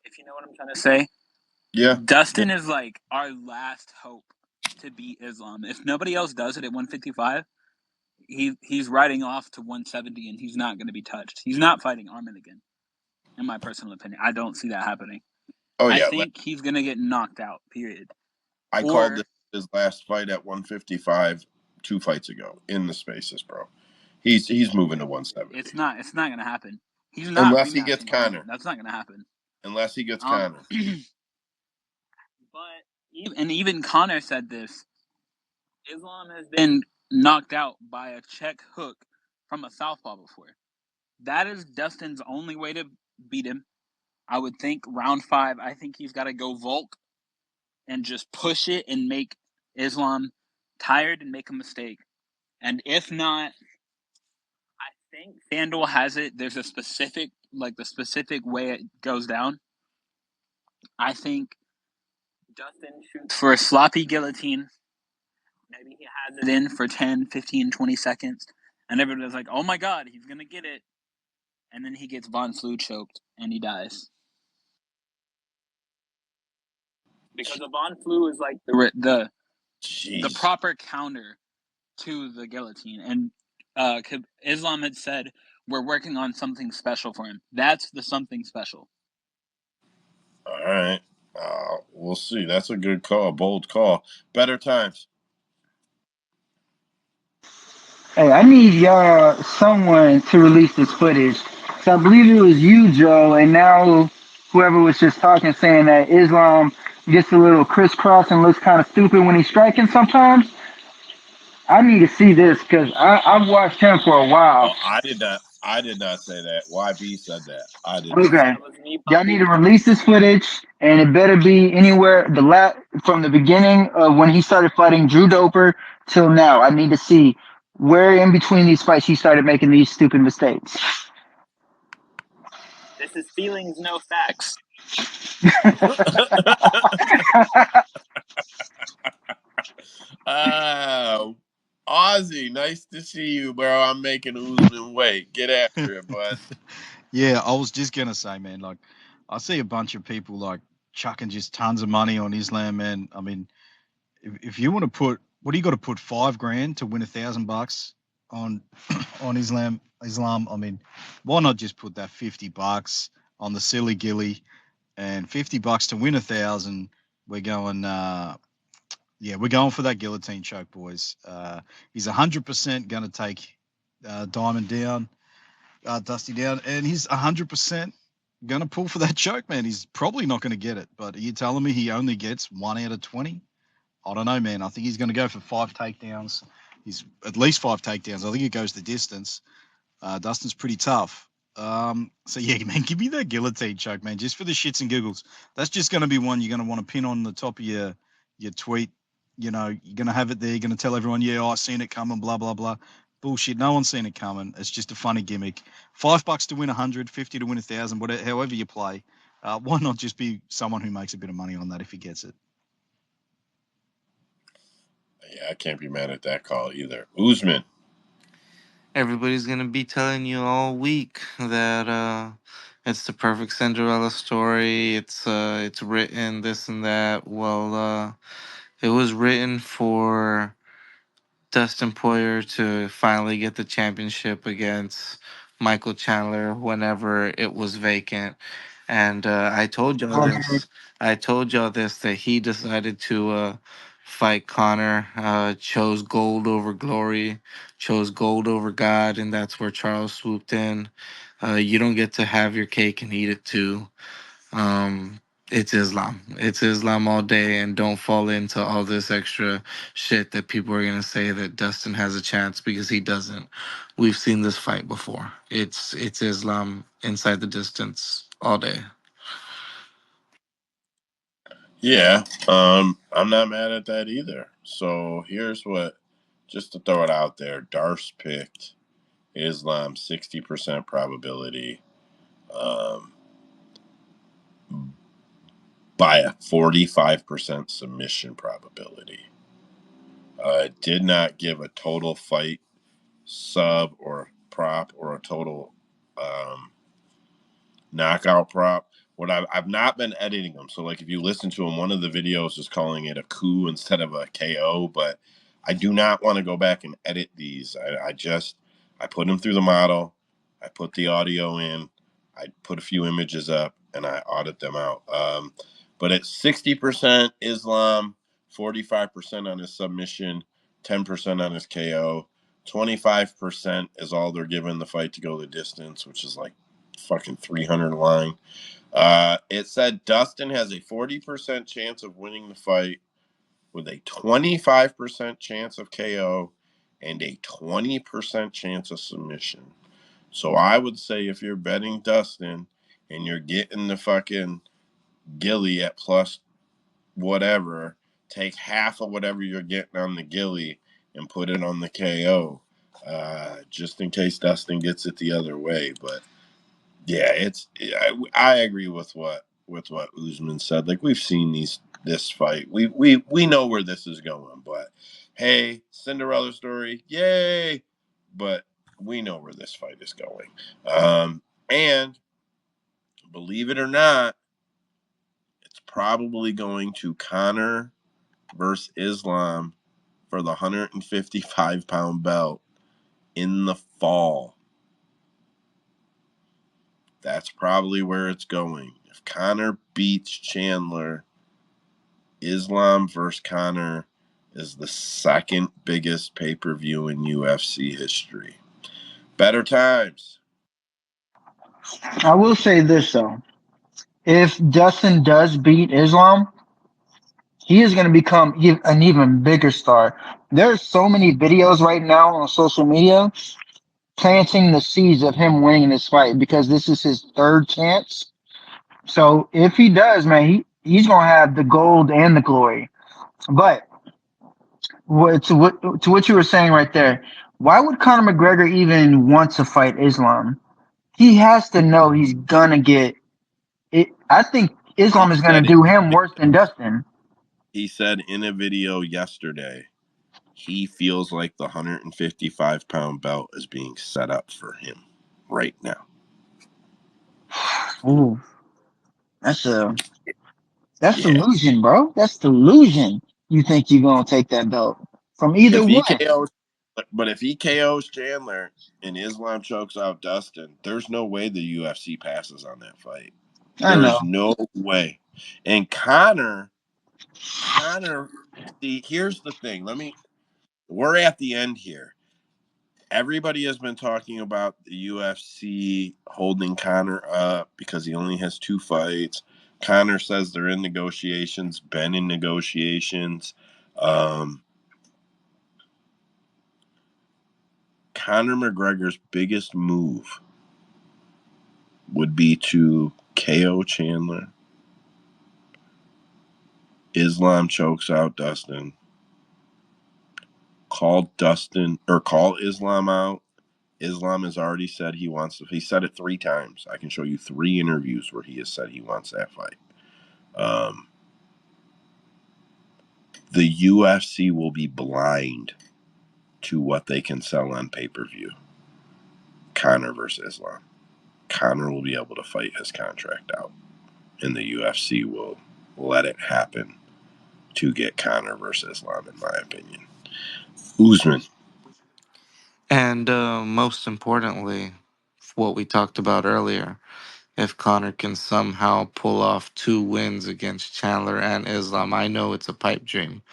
if you know what I'm trying to say. Yeah. Dustin is like our last hope to beat Islam. If nobody else does it at 155, he's riding off to 170, and he's not going to be touched. He's not fighting Armin again, in my personal opinion. I don't see that happening. Oh I yeah, think he's going to get knocked out. Period. I called Or his last fight at 155 2 fights ago in the spaces, bro. He's moving to 170 it's not going to happen. He's not unless he gets rematching Armin. Conor. That's not going to happen. Unless he gets Um, Conor. but even Connor said this. Islam has been knocked out by a check hook from a southpaw before. That is Dustin's only way to beat him. I would think round 5. I think he's got to go Volk and just push it and make Islam tired and make a mistake. And if not, I think FanDuel has it. There's a specific, the specific way it goes down. I think Dustin shoots for a sloppy guillotine. Maybe he has it in for 10, 15, 20 seconds. And everybody's like, oh my God, he's going to get it. And then he gets Von Flu choked and he dies. Because a Von Flu is like the Jeez. proper counter to the guillotine. And Islam had said, we're working on something special for him. That's the something special. All right. We'll see. That's a good call, bold call. Better times. Hey, I need y'all someone to release this footage. So I believe it was you, Joe, and now whoever was just talking saying that Islam gets a little crisscross and looks kind of stupid when he's striking sometimes. I need to see this because I've watched him for a while. Oh, I did not. I did not say that. YB said that. I did not. Okay. That was me, Y'all need to Bobby. release this footage, and it better be anywhere from the beginning of when he started fighting Drew Doper till now. I need to see where in between these fights he started making these stupid mistakes. This is feelings, no facts. Ozzy, nice to see you, bro. I'm making Usman wait. Get after it, bud. Yeah, I was just gonna say, man, like I see a bunch of people like chucking just tons of money on Islam, man. I mean, if you want to put, what do you got to put $5,000 to win $1,000 on on Islam? I mean, why not just put that $50 on the silly gilly and $50 to win 1,000? We're going, yeah, we're going for that guillotine choke, boys. He's 100% gonna take Diamond down. Dusty down, and he's 100% going to pull for that choke, man. He's probably not going to get it, but are you telling me he only gets 1 out of 20? I don't know, man. I think he's going to go for 5 takedowns. He's at least 5 takedowns. I think it goes the distance. Dustin's pretty tough. So yeah, man, give me that guillotine choke, man, just for the shits and giggles. That's just going to be one you're going to want to pin on the top of your tweet. You know, you're going to have it there. You're going to tell everyone, yeah, I seen it coming, blah blah blah. Bullshit. No one's seen it coming. It's just a funny gimmick. $5 to win 100, 50 to win 1,000, whatever, however you play. Why not just be someone who makes a bit of money on that if he gets it? Yeah, I can't be mad at that call either. Usman. Everybody's gonna be telling you all week that it's the perfect Cinderella story. It's written this and that. Well, it was written for Dustin Poirier to finally get the championship against Michael Chandler whenever it was vacant. And I told y'all this. I told y'all this that he decided to fight Connor. Chose gold over glory. Chose gold over God, and that's where Charles swooped in. You don't get to have your cake and eat it too. Um, it's Islam. It's Islam all day, and don't fall into all this extra shit that people are gonna say that Dustin has a chance because he doesn't. We've seen this fight before. It's Islam inside the distance all day. Yeah, I'm not mad at that either. So here's what, just to throw it out there, Darce picked Islam 60% probability um, by a 45% submission probability. Did not give a total fight sub or prop or a total knockout prop. What I've not been editing them, so like if you listen to him, one of the videos is calling it a coup instead of a KO, but I do not want to go back and edit these. I put them through the model. I put the audio in. I put a few images up and I audit them out. But it's 60% Islam, 45% on his submission, 10% on his KO. 25% is all they're giving the fight to go the distance, which is like fucking 300 line. It said Dustin has a 40% chance of winning the fight with a 25% chance of KO and a 20% chance of submission. So I would say if you're betting Dustin and you're getting the fucking Gilly at plus whatever, take half of whatever you're getting on the Gilly and put it on the KO, just in case Dustin gets it the other way. But yeah, I agree with what Usman said. Like we've seen this fight. We know where this is going, but hey, Cinderella story, yay! But we know where this fight is going. And believe it or not, it's probably going to Conor versus Islam for the 155-pound belt in the fall. That's probably where it's going. If Conor beats Chandler, Islam versus Conor is the second biggest pay-per-view in UFC history. Better times. I will say this though: if Dustin does beat Islam, he is going to become an even bigger star. There's so many videos right now on social media planting the seeds of him winning this fight because this is his third chance. So if he does, man, he's gonna have the gold and the glory. But to what you were saying right there, why would Conor McGregor even want to fight Islam? He has to know he's gonna get it. I think He Islam is gonna said do him worse than Dustin. he said in a video yesterday he feels like the 155-pound belt is being set up for him right now. Ooh, that's a that's Yeah. delusion, bro. That's delusion. You think you're gonna take that belt from either If he one? KOs but if he KOs Chandler and Islam chokes out Dustin, there's no way the UFC passes on that fight. I There know. is no way. And Connor, see, here's the thing. We're at the end here. Everybody has been talking about the UFC holding Connor up because he only has 2 fights. Connor says they're in negotiations, been in negotiations. Um, Conor McGregor's biggest move would be to KO Chandler. Islam chokes out Dustin. Call Islam out. Islam has already said he wants to. He said it 3 times. I can show you 3 interviews where he has said he wants that fight. Um, the UFC will be blind to what they can sell on pay per view. Conor versus Islam. Conor will be able to fight his contract out, and the UFC will let it happen to get Conor versus Islam, in my opinion. Usman. And most importantly, what we talked about earlier, if Connor can somehow pull off 2 wins against Chandler and Islam, I know it's a pipe dream,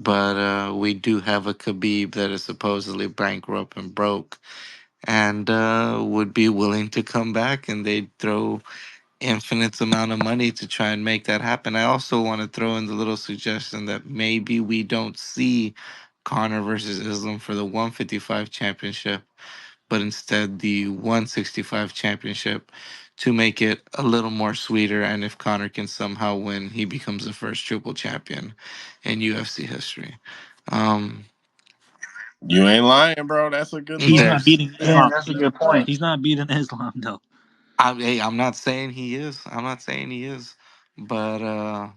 but we do have a Khabib that is supposedly bankrupt and broke and would be willing to come back, and they'd throw infinite amount of money to try and make that happen. I also want to throw in the little suggestion that maybe we don't see Connor versus Islam for the 155 championship, but instead the 165 championship to make it a little more sweeter. And if Connor can somehow win, he becomes the first triple champion in UFC history. Um, You ain't lying, bro. That's a good He's thought. not there's, beating Yeah, Islam. that's a good point. He's not beating Islam though. I'm not saying he is. I'm not saying he is, but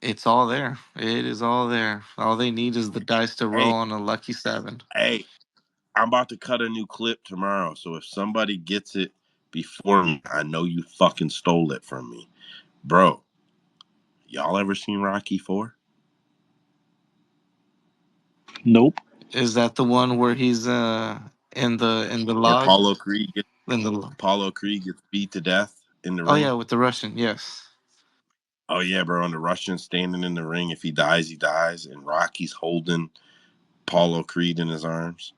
it's all there. It is all there. All they need is the dice to roll Hey, on a lucky 7. hey, I'm about to cut a new clip tomorrow. So if somebody gets it before me, I know you fucking stole it from me. Bro, y'all ever seen Rocky 4? Nope. Is that the one where he's in the Where log? In the Paulo Creed gets beat to death in the Oh ring. yeah, with the Russian, yes. Oh yeah, bro, and the Russian standing in the ring. If he dies, he dies. And Rocky's holding Paulo Creed in his arms.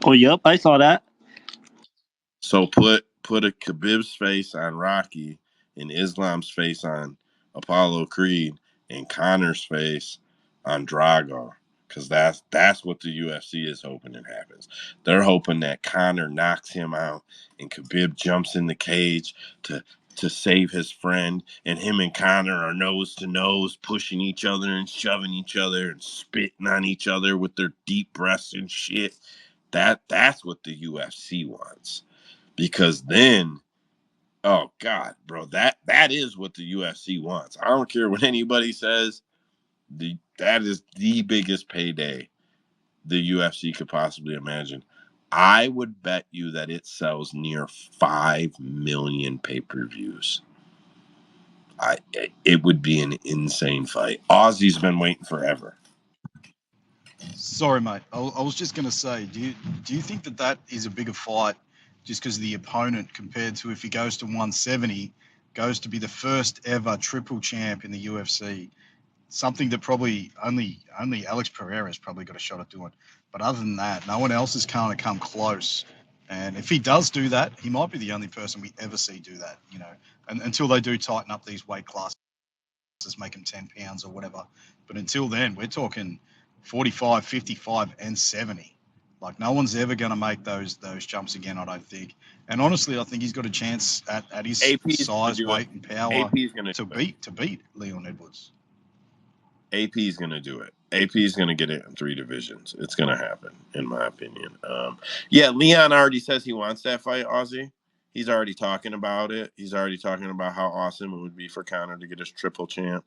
Oh, yep, I saw that. So put a Khabib's face on Rocky and Islam's face on Apollo Creed and Connor's face on Drago. Because that's what the UFC is hoping it happens. They're hoping that Connor knocks him out and Khabib jumps in the cage to save his friend, and him and Connor are nose to nose, pushing each other and shoving each other and spitting on each other with their deep breaths and shit. That's what the UFC wants. Because then, oh God, bro, that is what the UFC wants. I don't care what anybody says. That is the biggest payday the UFC could possibly imagine. I would bet you that it sells near 5 million pay-per-views. It would be an insane fight. Aussie's been waiting forever. Sorry, mate. I was just gonna say, do you think that is a bigger fight just because of the opponent compared to if he goes to 170, goes to be the first ever triple champ in the UFC? Something that probably only Alex Pereira's probably got a shot at doing. But other than that, no one else has kind of come close. And if he does do that, he might be the only person we ever see do that, and until they do tighten up these weight classes, make them 10 pounds or whatever. But until then, we're talking 45, 55, and 70. Like, no one's ever going to make those jumps again, I don't think. And honestly, I think he's got a chance at his AP's gonna size, do it. weight, and power AP's gonna to do it. beat Leon Edwards. AP's gonna do it. AP's gonna get it in 3 divisions. It's gonna happen, in my opinion. Yeah, Leon already says he wants that fight, Aussie. He's already talking about it. He's already talking about how awesome it would be for Conor to get his triple champ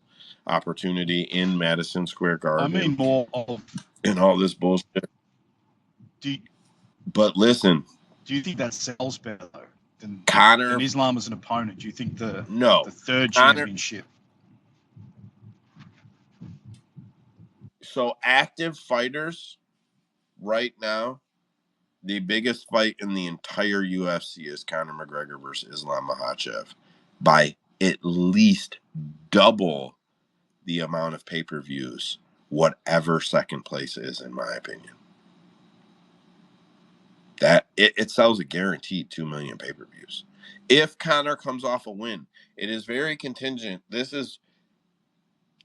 opportunity in Madison Square I Garden mean, more of and all this bullshit. do But listen, you think that sells better though than Conor, Islam as an opponent? Do you think the no. third Conor, championship? so active fighters right now, the biggest fight in the entire UFC is Conor McGregor versus Islam Makhachev by at least double the amount of pay-per-views, whatever second place is, in my opinion. That it sells a guaranteed 2 million pay-per-views. If Conor comes off a win, it is very contingent.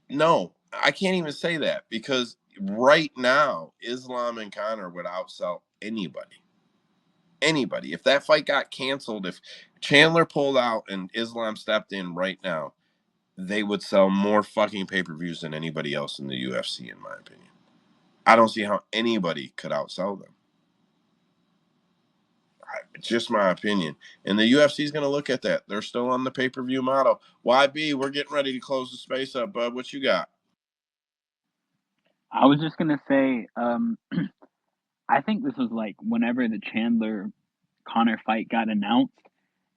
No, I can't even say that because right now, Islam and Conor would outsell anybody. Anybody. If that fight got canceled, if Chandler pulled out and Islam stepped in right now, they would sell more fucking pay-per-views than anybody else in the UFC, in my opinion. I don't see how anybody could outsell them. It's just my opinion. And the UFC is going to look at that. They're still on the pay-per-view model. YB, we're getting ready to close the space up, bud. What you got? I was just gonna say, I think this was like whenever the Chandler Connor fight got announced,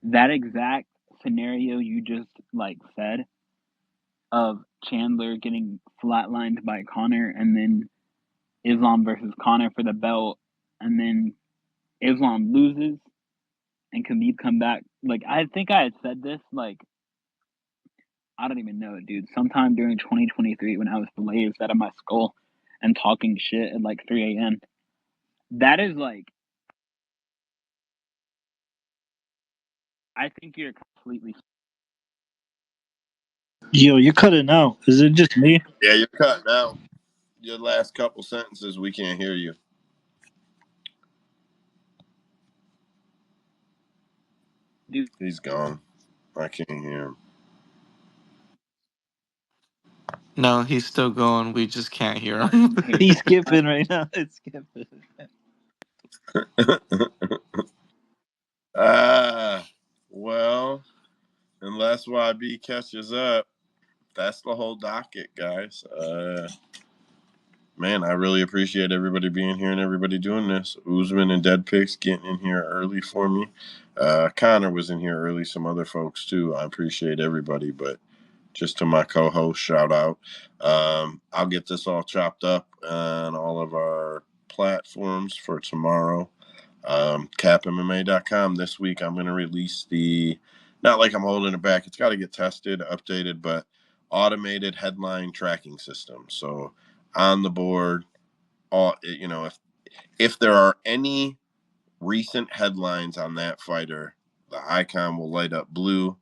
that exact scenario you just like said of Chandler getting flatlined by Connor and then Islam versus Connor for the belt and then Islam loses and Khabib come back. Like, I think I had said this, like, I don't even know, dude. Sometime during 2023 when I was blazed out of my skull and talking shit at like 3 a.m. That is like, I think you're completely. Yo, you're cutting out. Is it just me? Yeah, you're cutting out. Your last couple sentences, we can't hear you. Dude, He's gone. I can't hear him. No, he's still going. We just can't hear him. He's skipping right now. It's skipping. Well, unless YB catches up, that's the whole docket, guys. Man, I really appreciate everybody being here and everybody doing this. Usman and Dead Pigs getting in here early for me. Connor was in here early, some other folks too. I appreciate everybody, but just to my co-host, shout out. I'll get this all chopped up on all of our platforms for tomorrow. CapMMA.com. This week I'm going to release not like I'm holding it back. It's got to get tested, updated, but automated headline tracking system. So on the board, if there are any recent headlines on that fighter, the icon will light up blue.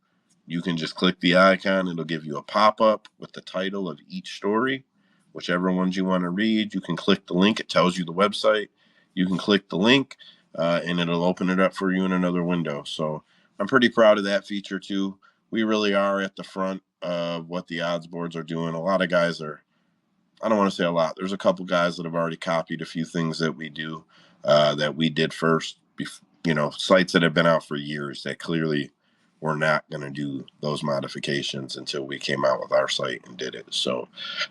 You can just click the icon. It'll give you a pop-up with the title of each story, whichever ones you want to read. You can click the link. It tells you the website. You can click the link, and it'll open it up for you in another window. So I'm pretty proud of that feature too. We really are at the front of what the odds boards are doing. A lot of guys are, I don't want to say a lot. There's a couple guys that have already copied a few things that we do, that we did first. Sites that have been out for years that clearly were not going to do those modifications until we came out with our site and did it. So,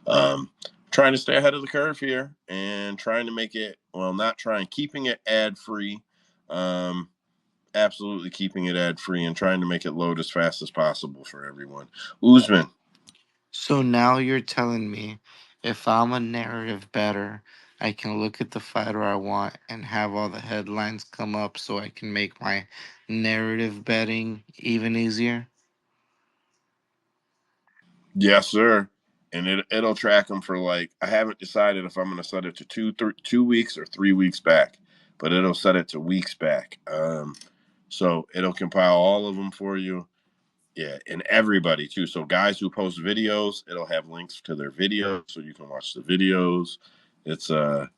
trying to stay ahead of the curve here and trying to make it, well, not trying, keeping it ad free. Absolutely keeping it ad free and trying to make it load as fast as possible for everyone. Usman. So now you're telling me if I'm a narrative better, I can look at the fighter I want and have all the headlines come up so I can make my narrative betting even easier? Yes, sir. And it'll track them for, like, I haven't decided if I'm going to set it to 2 weeks or 3 weeks back, but it'll set it to weeks back. So it'll compile all of them for you. Yeah, and everybody too. So guys who post videos, it'll have links to their videos so you can watch the videos. It's a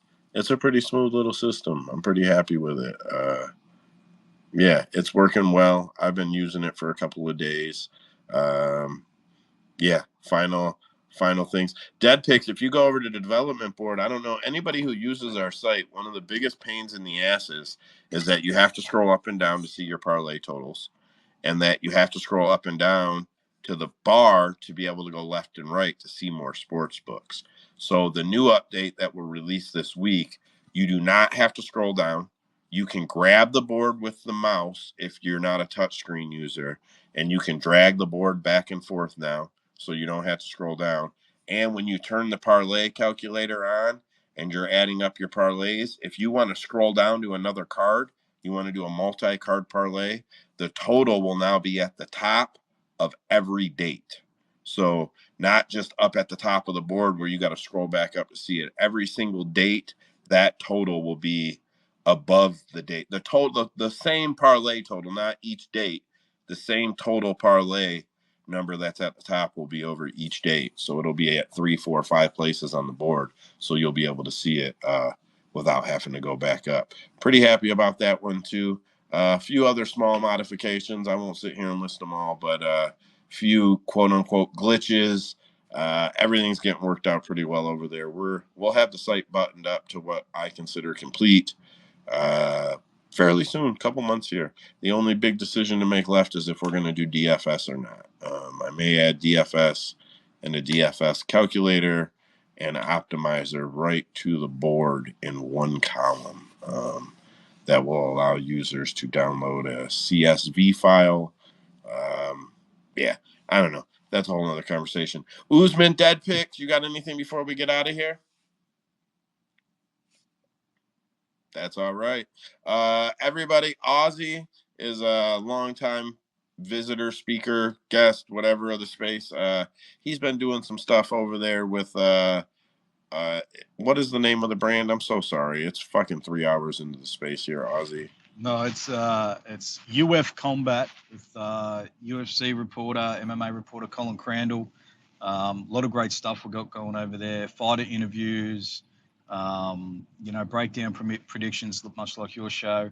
pretty smooth little system. I'm pretty happy with it. Yeah, it's working well. I've been using it for a couple of days. Um, yeah, final things. Dead picks. If you go over to the development board, I don't know anybody who uses our site. One of the biggest pains in the asses is that you have to scroll up and down to see your parlay totals, and that you have to scroll up and down to the bar to be able to go left and right to see more sports books. So the new update that will release this week, you do not have to scroll down. You can grab the board with the mouse if you're not a touchscreen user, and you can drag the board back and forth now, so you don't have to scroll down. And when you turn the parlay calculator on and you're adding up your parlays, if you want to scroll down to another card, you want to do a multi-card parlay, the total will now be at the top of every date. So not just up at the top of the board where you got to scroll back up to see it. Every single date, that total will be above the date. The same parlay total, not each date. The same total parlay number that's at the top will be over each date. So it'll be at 3, 4, 5 places on the board. So you'll be able to see it without having to go back up. Pretty happy about that one too. A few other small modifications. I won't sit here and list them all, but a few quote unquote glitches. Everything's getting worked out pretty well over there. We'll have the site buttoned up to what I consider complete uh, fairly soon, couple months here. The only big decision to make left is if we're going to do DFS or not. I may add DFS and a DFS calculator and an optimizer right to the board in one column. That will allow users to download a CSV file. Yeah, I don't know. That's a whole other conversation. Usman, dead picks. You got anything before we get out of here? That's all right. Everybody, Ozzy is a longtime visitor, speaker, guest, whatever of the space. He's been doing some stuff over there with uh, what is the name of the brand? I'm so sorry. It's fucking 3 hours into the space here, Ozzy. No, it's UF Combat with UFC reporter, MMA reporter Colin Crandall. A lot of great stuff we got going over there. Fighter interviews, breakdown predictions, much like your show.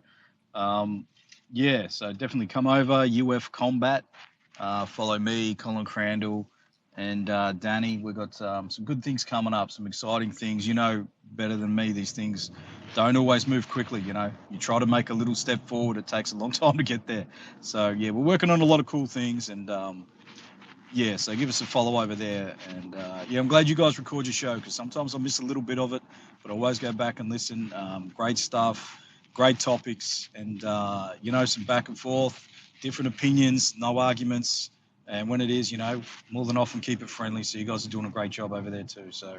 Yeah, so definitely come over, UF Combat. Follow me, Colin Crandall, and Danny. We've got some good things coming up, some exciting things. You know better than me, these things don't always move quickly. You try to make a little step forward, it takes a long time to get there. So, yeah, we're working on a lot of cool things, and yeah, so give us a follow over there. And yeah, I'm glad you guys record your show because sometimes I miss a little bit of it, but I always go back and listen. Great stuff, great topics, and some back and forth, different opinions, no arguments. And when it is, more than often keep it friendly. So you guys are doing a great job over there too. So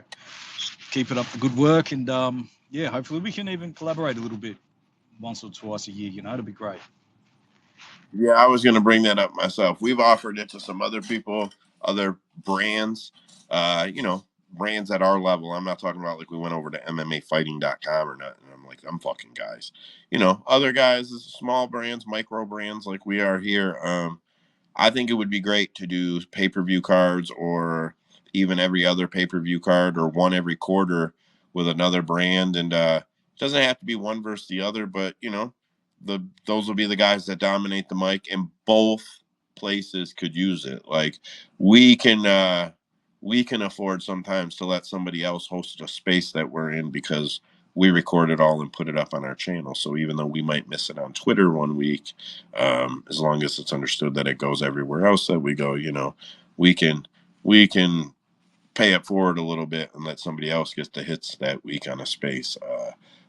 keep it up the good work, and hopefully we can even collaborate a little bit once or twice a year. It'd be great. Yeah, I was going to bring that up myself. We've offered it to some other people, other brands, brands at our level. I'm not talking about like we went over to MMAfighting.com or nothing. I'm like, I'm fucking guys. Other guys, small brands, micro brands like we are here. I think it would be great to do pay per view cards or even every other pay per view card or one every quarter with another brand. And it doesn't have to be one versus the other, but those will be the guys that dominate the mic, and both places could use it. Like we can afford sometimes to let somebody else host a space that we're in because we record it all and put it up on our channel. So even though we might miss it on Twitter one week, as long as it's understood that it goes everywhere else that we go, we can pay it forward a little bit and let somebody else get the hits that week on a space.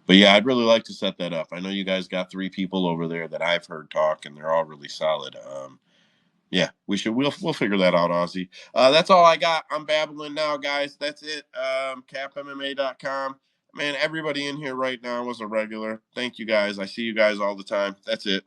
But yeah, I'd really like to set that up. I know you guys got 3 people over there that I've heard talk, and they're all really solid. Yeah, we'll figure that out, Ozzy. That's all I got. I'm babbling now, guys. That's it. CapMMA.com. Man, everybody in here right now was a regular. Thank you guys. I see you guys all the time. That's it.